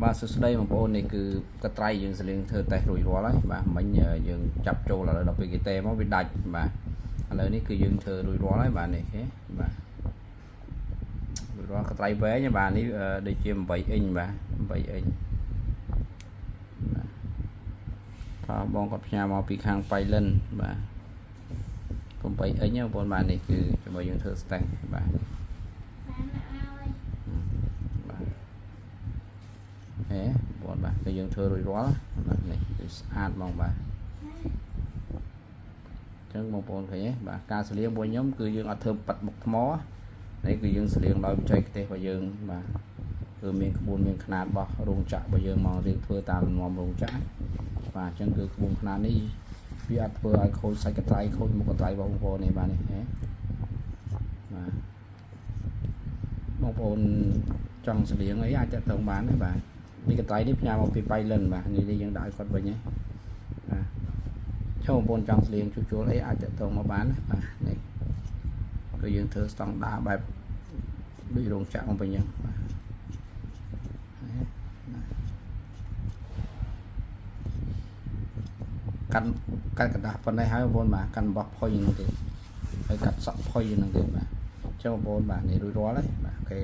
បាទសួស្តីបងប្អូននេះគឺកត្រៃយើងសលៀងធ្វើតេស្តរួចរាល់ហើយបាទមិញយើងចាប់ចូលឥឡូវដល់ពេលគេតេមកវាដាច់បាទឥឡូវនេះគឺយើងធ្វើរួចរាល់ហើយបាទនេះគេបាទរួចរាល់កត្រៃវែងបាទនេះដូចជា8អ៊ីងបាទ8អ៊ីងបាទថាបងគាត់ផ្ញើមកពីខាងប៉ៃលិនបាទ8អ៊ីងបងប្អូនបាទនេះគឺជាមួយយើងធ្វើស្តេសបាទបងបាទគឺយើងធ្វើរួចរាល់បាទនេះគឺស្អាតហ្មងបាទអញ្ចឹងបងប្អូនឃើញទេបាទការសលៀងរបស់ខ្ញុំគឺយើងអត់ធ្វើប៉ាត់មុខថ្មនេះគឺយើងសលៀងដោយបច្ចេកទេសរបស់យើងបាទគឺមានក្បួនមានຂະຫນាតរបស់រោងចក្ររបស់យើងមករៀបធ្វើតាមលំនាំរោងចក្របាទអញ្ចឹងគឺក្បួនຂະຫນាតនេះវាអត់ធ្វើឲ្យខូចសាច់កត្រៃខូចមុខកត្រៃរបស់បងប្អូននេះបាទនេះហ៎បាទបងប្អូនចង់សលៀងអីអាចតាក់ទងបានដែរបាទនេះកត្រៃនេះផ្ញើមកពីប៉ៃលិនបាទនេះយើងដាក់ឲ្យគាត់វិញហ៎បាទចូលបងប្អូនចង់ស្លៀងជួសជុលអីអាចតាក់ទងមកបានបាទនេះគឺយើងធ្វើស្តង់ដារបែបដូចរោងចក្រមកវិញហ្នឹងបាទកាន់กระดาษប៉ុណ្ណេះហើយបងប្អូនបាទកាន់បោះផុយហ្នឹងទេហើយកាត់សក់ផុយហ្នឹងទេបាទចុះបងប្អូនបាទនេះរួចរាល់ហើយបាទអូខេ